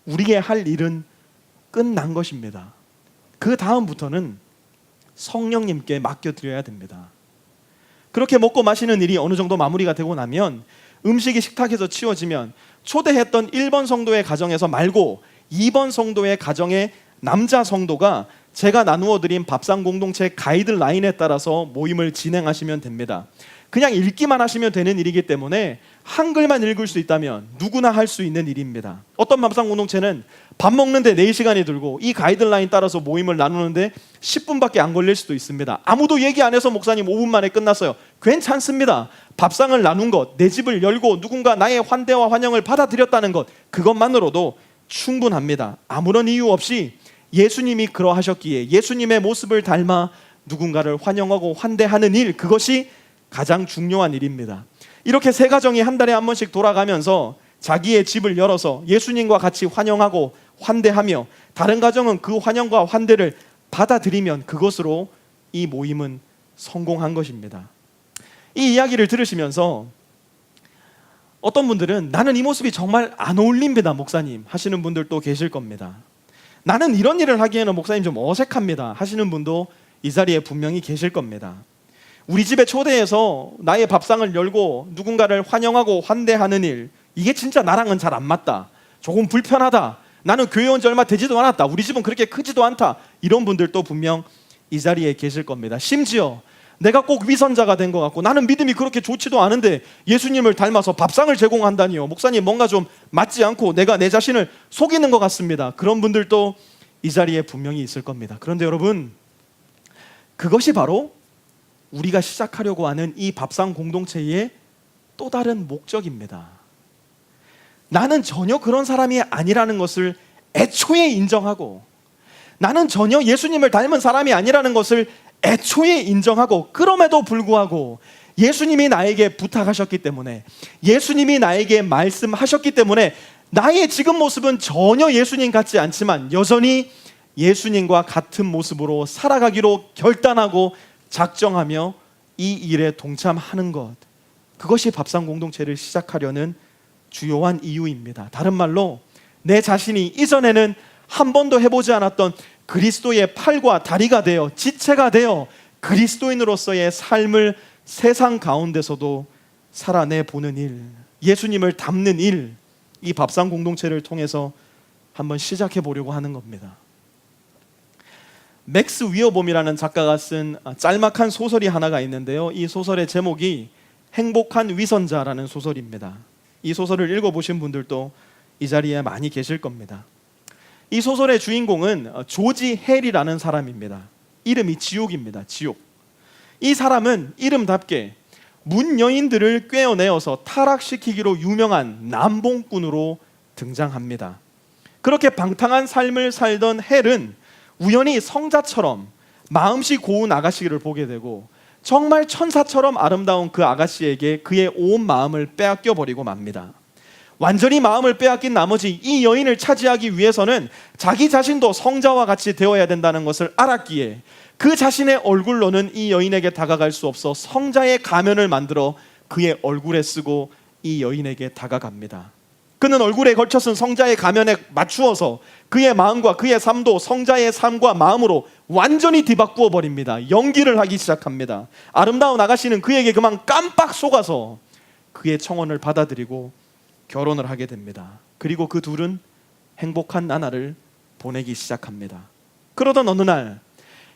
우리의 할 일은 끝난 것입니다. 그 다음부터는 성령님께 맡겨드려야 됩니다. 그렇게 먹고 마시는 일이 어느 정도 마무리가 되고 나면 음식이 식탁에서 치워지면 초대했던 1번 성도의 가정에서 말고 2번 성도의 가정의 남자 성도가 제가 나누어 드린 밥상 공동체 가이드라인에 따라서 모임을 진행하시면 됩니다. 그냥 읽기만 하시면 되는 일이기 때문에 한글만 읽을 수 있다면 누구나 할 수 있는 일입니다. 어떤 밥상 공동체는 밥 먹는데 4시간이 들고 이 가이드라인 따라서 모임을 나누는데 10분밖에 안 걸릴 수도 있습니다. 아무도 얘기 안 해서 목사님 5분 만에 끝났어요. 괜찮습니다. 밥상을 나눈 것, 내 집을 열고 누군가 나의 환대와 환영을 받아들였다는 것, 그것만으로도 충분합니다. 아무런 이유 없이 예수님이 그러하셨기에 예수님의 모습을 닮아 누군가를 환영하고 환대하는 일, 그것이 가장 중요한 일입니다. 이렇게 세 가정이 한 달에 한 번씩 돌아가면서 자기의 집을 열어서 예수님과 같이 환영하고 환대하며 다른 가정은 그 환영과 환대를 받아들이면 그것으로 이 모임은 성공한 것입니다. 이 이야기를 들으시면서 어떤 분들은 나는 이 모습이 정말 안 어울립니다 목사님 하시는 분들도 계실 겁니다. 나는 이런 일을 하기에는 목사님 좀 어색합니다 하시는 분도 이 자리에 분명히 계실 겁니다. 우리 집에 초대해서 나의 밥상을 열고 누군가를 환영하고 환대하는 일, 이게 진짜 나랑은 잘 안 맞다, 조금 불편하다, 나는 교회 온 지 얼마 되지도 않았다, 우리 집은 그렇게 크지도 않다, 이런 분들도 분명 이 자리에 계실 겁니다. 심지어 내가 꼭 위선자가 된 것 같고 나는 믿음이 그렇게 좋지도 않은데 예수님을 닮아서 밥상을 제공한다니요, 목사님 뭔가 좀 맞지 않고 내가 내 자신을 속이는 것 같습니다. 그런 분들도 이 자리에 분명히 있을 겁니다. 그런데 여러분, 그것이 바로 우리가 시작하려고 하는 이 밥상 공동체의 또 다른 목적입니다. 나는 전혀 그런 사람이 아니라는 것을 애초에 인정하고 나는 전혀 예수님을 닮은 사람이 아니라는 것을 애초에 인정하고, 그럼에도 불구하고 예수님이 나에게 부탁하셨기 때문에, 예수님이 나에게 말씀하셨기 때문에 나의 지금 모습은 전혀 예수님 같지 않지만 여전히 예수님과 같은 모습으로 살아가기로 결단하고 작정하며 이 일에 동참하는 것, 그것이 밥상 공동체를 시작하려는 주요한 이유입니다. 다른 말로 내 자신이 이전에는 한 번도 해보지 않았던 그리스도의 팔과 다리가 되어, 지체가 되어 그리스도인으로서의 삶을 세상 가운데서도 살아내보는 일, 예수님을 닮는 일, 이 밥상 공동체를 통해서 한번 시작해 보려고 하는 겁니다. 맥스 위어봄이라는 작가가 쓴 짤막한 소설이 하나가 있는데요, 이 소설의 제목이 행복한 위선자라는 소설입니다. 이 소설을 읽어보신 분들도 이 자리에 많이 계실 겁니다. 이 소설의 주인공은 조지 헬이라는 사람입니다. 이름이 지옥입니다. 지옥. 이 사람은 이름답게 문 여인들을 꿰어내어서 타락시키기로 유명한 남봉꾼으로 등장합니다. 그렇게 방탕한 삶을 살던 헬은 우연히 성자처럼 마음씨 고운 아가씨를 보게 되고, 정말 천사처럼 아름다운 그 아가씨에게 그의 온 마음을 빼앗겨 버리고 맙니다. 완전히 마음을 빼앗긴 나머지 이 여인을 차지하기 위해서는 자기 자신도 성자와 같이 되어야 된다는 것을 알았기에 그 자신의 얼굴로는 이 여인에게 다가갈 수 없어 성자의 가면을 만들어 그의 얼굴에 쓰고 이 여인에게 다가갑니다. 그는 얼굴에 걸쳐 쓴 성자의 가면에 맞추어서 그의 마음과 그의 삶도 성자의 삶과 마음으로 완전히 뒤바꾸어 버립니다. 연기를 하기 시작합니다. 아름다운 아가씨는 그에게 그만 깜빡 속아서 그의 청혼을 받아들이고 결혼을 하게 됩니다. 그리고 그 둘은 행복한 나날을 보내기 시작합니다. 그러던 어느 날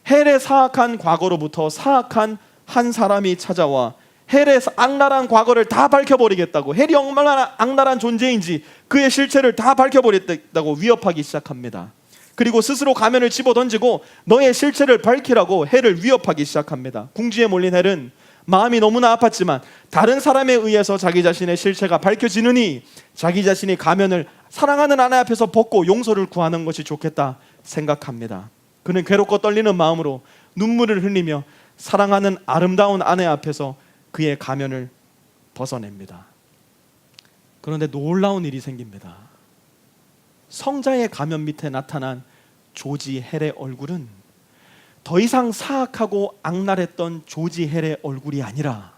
헬의 사악한 과거로부터 사악한 한 사람이 찾아와 헬의 악랄한 과거를 다 밝혀버리겠다고, 헬이 얼마나 악랄한 존재인지 그의 실체를 다 밝혀버리겠다고 위협하기 시작합니다. 그리고 스스로 가면을 집어던지고 너의 실체를 밝히라고 헬을 위협하기 시작합니다. 궁지에 몰린 헬은 마음이 너무나 아팠지만 다른 사람에 의해서 자기 자신의 실체가 밝혀지느니 자기 자신이 가면을 사랑하는 아내 앞에서 벗고 용서를 구하는 것이 좋겠다 생각합니다. 그는 괴롭고 떨리는 마음으로 눈물을 흘리며 사랑하는 아름다운 아내 앞에서 그의 가면을 벗어냅니다. 그런데 놀라운 일이 생깁니다. 성자의 가면 밑에 나타난 조지 헬의 얼굴은 더 이상 사악하고 악랄했던 조지 헬의 얼굴이 아니라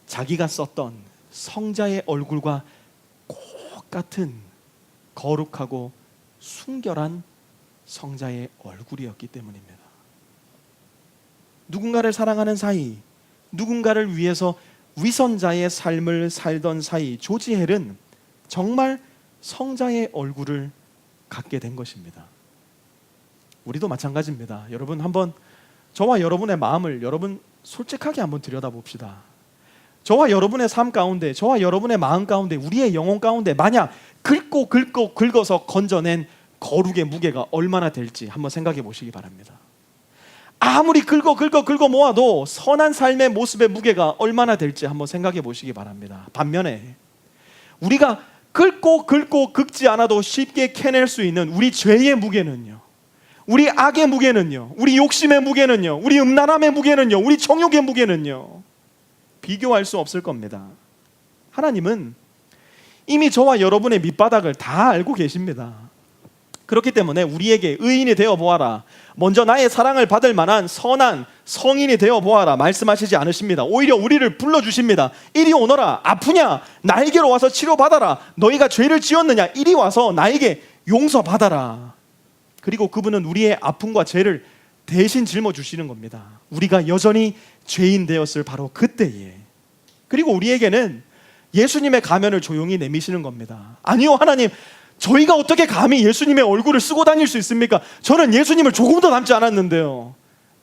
자기가 썼던 성자의 얼굴과 똑같은 거룩하고 순결한 성자의 얼굴이었기 때문입니다. 누군가를 사랑하는 사이, 누군가를 위해서 위선자의 삶을 살던 사이, 조지 헬은 정말 성자의 얼굴을 갖게 된 것입니다. 우리도 마찬가지입니다. 여러분, 한번 저와 여러분의 마음을 여러분 솔직하게 한번 들여다봅시다. 저와 여러분의 삶 가운데, 저와 여러분의 마음 가운데, 우리의 영혼 가운데 만약 긁어서 건져낸 거룩의 무게가 얼마나 될지 한번 생각해 보시기 바랍니다. 아무리 긁어 모아도 선한 삶의 모습의 무게가 얼마나 될지 한번 생각해 보시기 바랍니다. 반면에 우리가 긁고 긁지 않아도 쉽게 캐낼 수 있는 우리 죄의 무게는요, 우리 악의 무게는요, 우리 욕심의 무게는요, 우리 음란함의 무게는요, 우리 정욕의 무게는요, 비교할 수 없을 겁니다. 하나님은 이미 저와 여러분의 밑바닥을 다 알고 계십니다. 그렇기 때문에 우리에게 의인이 되어 보아라, 먼저 나의 사랑을 받을 만한 선한 성인이 되어 보아라 말씀하시지 않으십니다. 오히려 우리를 불러주십니다. 이리 오너라. 아프냐? 나에게로 와서 치료받아라. 너희가 죄를 지었느냐? 이리 와서 나에게 용서받아라. 그리고 그분은 우리의 아픔과 죄를 대신 짊어주시는 겁니다. 우리가 여전히 죄인 되었을 바로 그때에. 그리고 우리에게는 예수님의 가면을 조용히 내미시는 겁니다. 아니요, 하나님, 저희가 어떻게 감히 예수님의 얼굴을 쓰고 다닐 수 있습니까? 저는 예수님을 조금도 닮지 않았는데요.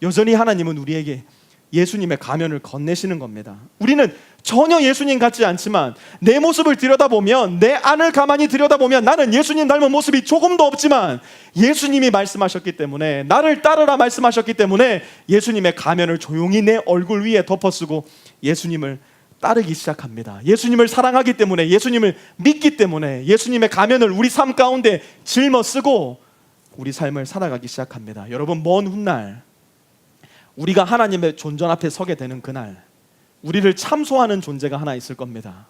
여전히 하나님은 우리에게 예수님의 가면을 건네시는 겁니다. 우리는 전혀 예수님 같지 않지만 내 모습을 들여다보면, 내 안을 가만히 들여다보면 나는 예수님 닮은 모습이 조금도 없지만 예수님이 말씀하셨기 때문에, 나를 따르라 말씀하셨기 때문에 예수님의 가면을 조용히 내 얼굴 위에 덮어쓰고 예수님을 따르기 시작합니다. 예수님을 사랑하기 때문에, 예수님을 믿기 때문에 예수님의 가면을 우리 삶 가운데 짊어쓰고 우리 삶을 살아가기 시작합니다. 여러분, 먼 훗날 우리가 하나님의 존전 앞에 서게 되는 그날, 우리를 참소하는 존재가 하나 있을 겁니다.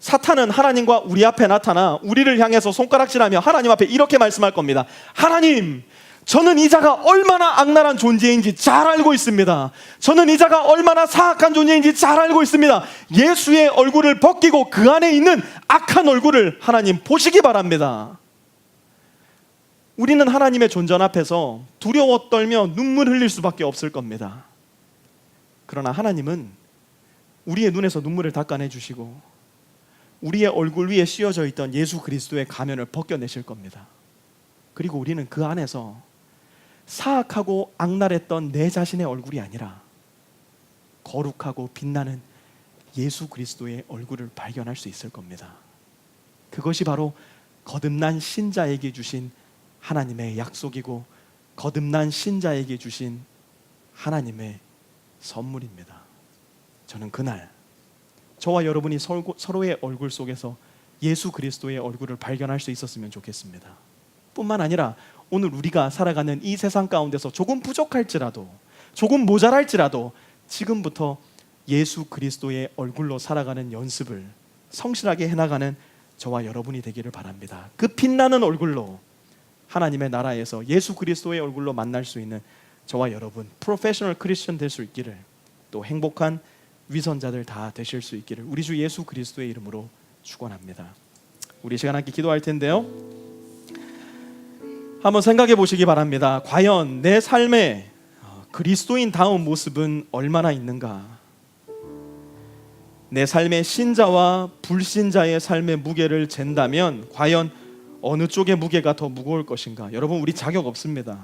사탄은 하나님과 우리 앞에 나타나 우리를 향해서 손가락질하며 하나님 앞에 이렇게 말씀할 겁니다. 하나님, 저는 이 자가 얼마나 악랄한 존재인지 잘 알고 있습니다. 저는 이 자가 얼마나 사악한 존재인지 잘 알고 있습니다. 예수의 얼굴을 벗기고 그 안에 있는 악한 얼굴을 하나님 보시기 바랍니다. 우리는 하나님의 존전 앞에서 두려워 떨며 눈물 흘릴 수밖에 없을 겁니다. 그러나 하나님은 우리의 눈에서 눈물을 닦아내 주시고 우리의 얼굴 위에 씌워져 있던 예수 그리스도의 가면을 벗겨내실 겁니다. 그리고 우리는 그 안에서 사악하고 악랄했던 내 자신의 얼굴이 아니라 거룩하고 빛나는 예수 그리스도의 얼굴을 발견할 수 있을 겁니다. 그것이 바로 거듭난 신자에게 주신 하나님의 약속이고 거듭난 신자에게 주신 하나님의 선물입니다. 저는 그날 저와 여러분이 서로의 얼굴 속에서 예수 그리스도의 얼굴을 발견할 수 있었으면 좋겠습니다. 뿐만 아니라 오늘 우리가 살아가는 이 세상 가운데서 조금 부족할지라도, 조금 모자랄지라도 지금부터 예수 그리스도의 얼굴로 살아가는 연습을 성실하게 해나가는 저와 여러분이 되기를 바랍니다. 그 빛나는 얼굴로 하나님의 나라에서 예수 그리스도의 얼굴로 만날 수 있는 저와 여러분, 프로페셔널 크리스천 될 수 있기를, 또 행복한 위선자들 다 되실 수 있기를 우리 주 예수 그리스도의 이름으로 축원합니다. 우리 시간 함께 기도할 텐데요, 한번 생각해 보시기 바랍니다. 과연 내 삶에 그리스도인 다운 모습은 얼마나 있는가? 내 삶의 신자와 불신자의 삶의 무게를 잰다면 과연 어느 쪽의 무게가 더 무거울 것인가? 여러분, 우리 자격 없습니다.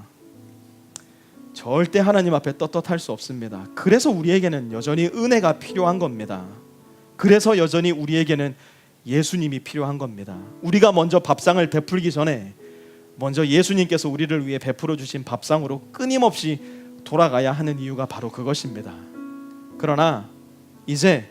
절대 하나님 앞에 떳떳할 수 없습니다. 그래서 우리에게는 여전히 은혜가 필요한 겁니다. 그래서 여전히 우리에게는 예수님이 필요한 겁니다. 우리가 먼저 밥상을 베풀기 전에 먼저 예수님께서 우리를 위해 베풀어 주신 밥상으로 끊임없이 돌아가야 하는 이유가 바로 그것입니다. 그러나 이제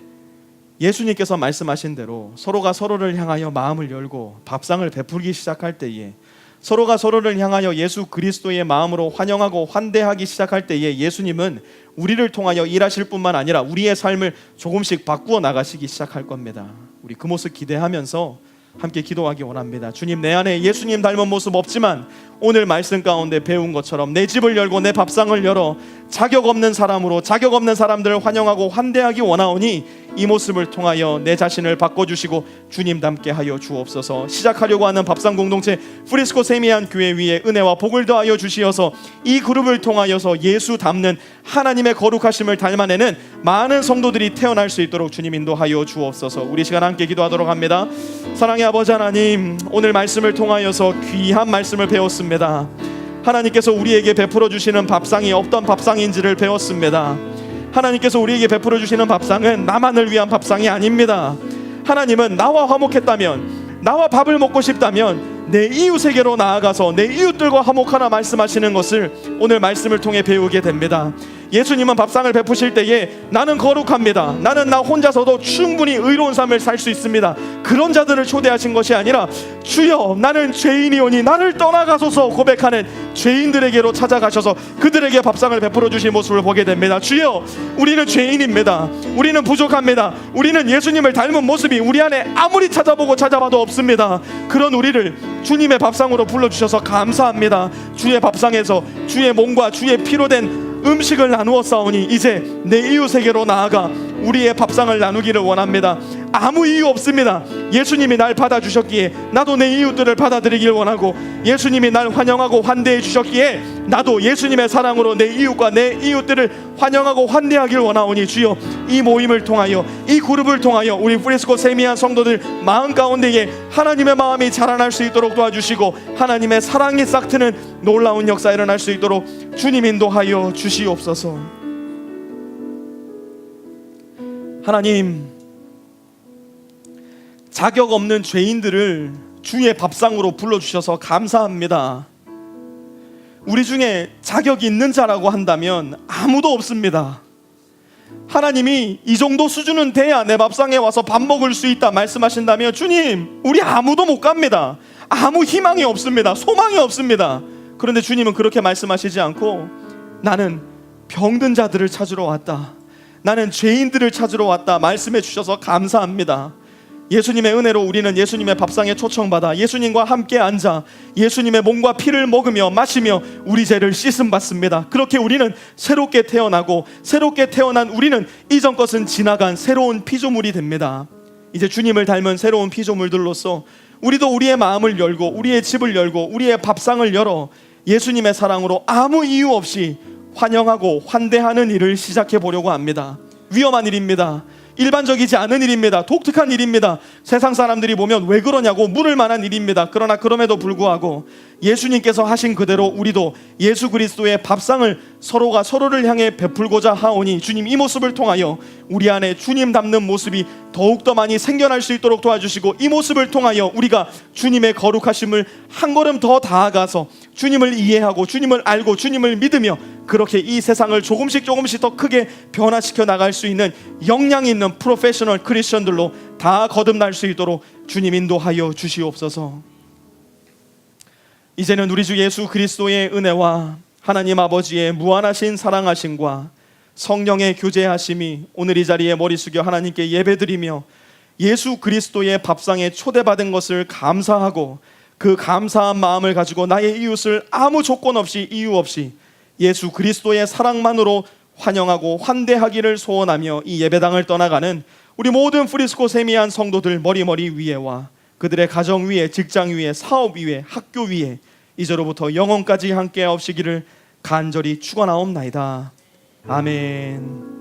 예수님께서 말씀하신 대로 서로가 서로를 향하여 마음을 열고 밥상을 베풀기 시작할 때에, 서로가 서로를 향하여 예수 그리스도의 마음으로 환영하고 환대하기 시작할 때에 예수님은 우리를 통하여 일하실 뿐만 아니라 우리의 삶을 조금씩 바꾸어 나가시기 시작할 겁니다. 우리 그 모습 기대하면서 함께 기도하기 원합니다. 주님, 내 안에 예수님 닮은 모습 없지만 오늘 말씀 가운데 배운 것처럼 내 집을 열고 내 밥상을 열어 자격 없는 사람으로 자격 없는 사람들을 환영하고 환대하기 원하오니 이 모습을 통하여 내 자신을 바꿔주시고 주님 닮게 하여 주옵소서. 시작하려고 하는 밥상 공동체 프리스코 세미한 교회 위에 은혜와 복을 더하여 주시어서 이 그룹을 통하여서 예수 닮는 하나님의 거룩하심을 닮아내는 많은 성도들이 태어날 수 있도록 주님 인도하여 주옵소서. 우리 시간 함께 기도하도록 합니다. 사랑의 아버지 하나님, 오늘 말씀을 통하여서 귀한 말씀을 배웠습니다. 하나님께서 우리에게 베풀어 주시는 밥상이 어떤 밥상인지를 배웠습니다. 하나님께서 우리에게 베풀어 주시는 밥상은 나만을 위한 밥상이 아닙니다. 하나님은 나와 화목했다면, 나와 밥을 먹고 싶다면 내 이웃에게로 나아가서 내 이웃들과 화목하라 말씀하시는 것을 오늘 말씀을 통해 배우게 됩니다. 예수님은 밥상을 베푸실 때에 나는 거룩합니다, 나는 나 혼자서도 충분히 의로운 삶을 살 수 있습니다, 그런 자들을 초대하신 것이 아니라 주여 나는 죄인이오니 나를 떠나가소서 고백하는 죄인들에게로 찾아가셔서 그들에게 밥상을 베풀어 주신 모습을 보게 됩니다. 주여, 우리는 죄인입니다. 우리는 부족합니다. 우리는 예수님을 닮은 모습이 우리 안에 아무리 찾아보고 찾아봐도 없습니다. 그런 우리를 주님의 밥상으로 불러주셔서 감사합니다. 주의 밥상에서 주의 몸과 주의 피로 된 음식을 나누어 싸우니 이제 내 이웃에게로 나아가 우리의 밥상을 나누기를 원합니다. 아무 이유 없습니다. 예수님이 날 받아주셨기에 나도 내 이웃들을 받아들이길 원하고, 예수님이 날 환영하고 환대해 주셨기에 나도 예수님의 사랑으로 내 이웃과 내 이웃들을 환영하고 환대하길 원하오니 주여, 이 모임을 통하여, 이 그룹을 통하여 우리 프리스코 세미한 성도들 마음 가운데에 하나님의 마음이 자라날 수 있도록 도와주시고 하나님의 사랑이 싹트는 놀라운 역사 일어날 수 있도록 주님 인도하여 주시옵소서. 하나님, 자격 없는 죄인들을 주의 밥상으로 불러주셔서 감사합니다. 우리 중에 자격이 있는 자라고 한다면 아무도 없습니다. 하나님이 이 정도 수준은 돼야 내 밥상에 와서 밥 먹을 수 있다 말씀하신다면 주님, 우리 아무도 못 갑니다. 아무 희망이 없습니다. 소망이 없습니다. 그런데 주님은 그렇게 말씀하시지 않고 나는 병든 자들을 찾으러 왔다. 나는 죄인들을 찾으러 왔다. 말씀해 주셔서 감사합니다. 예수님의 은혜로 우리는 예수님의 밥상에 초청받아 예수님과 함께 앉아 예수님의 몸과 피를 먹으며 마시며 우리 죄를 씻음 받습니다. 그렇게 우리는 새롭게 태어나고 새롭게 태어난 우리는 이전 것은 지나간 새로운 피조물이 됩니다. 이제 주님을 닮은 새로운 피조물들로서 우리도 우리의 마음을 열고 우리의 집을 열고 우리의 밥상을 열어 예수님의 사랑으로 아무 이유 없이 환영하고 환대하는 일을 시작해 보려고 합니다. 위험한 일입니다. 일반적이지 않은 일입니다. 독특한 일입니다. 세상 사람들이 보면 왜 그러냐고 물을 만한 일입니다. 그러나 그럼에도 불구하고 예수님께서 하신 그대로 우리도 예수 그리스도의 밥상을 서로가 서로를 향해 베풀고자 하오니 주님 이 모습을 통하여 우리 안에 주님 닮는 모습이 더욱더 많이 생겨날 수 있도록 도와주시고 이 모습을 통하여 우리가 주님의 거룩하심을 한 걸음 더 다가가서 주님을 이해하고 주님을 알고 주님을 믿으며 그렇게 이 세상을 조금씩 더 크게 변화시켜 나갈 수 있는 역량 있는 프로페셔널 크리스천들로 다 거듭날 수 있도록 주님 인도하여 주시옵소서. 이제는 우리 주 예수 그리스도의 은혜와 하나님 아버지의 무한하신 사랑하심과 성령의 교제하심이 오늘 이 자리에 머리 숙여 하나님께 예배드리며 예수 그리스도의 밥상에 초대받은 것을 감사하고 그 감사한 마음을 가지고 나의 이웃을 아무 조건 없이 이유 없이 예수 그리스도의 사랑만으로 환영하고 환대하기를 소원하며 이 예배당을 떠나가는 우리 모든 프리스코 세미한 성도들 머리 위에와 그들의 가정 위에, 직장 위에, 사업 위에, 학교 위에 이제로부터 영원까지 함께 하옵시기를 간절히 축원하옵나이다. 아멘.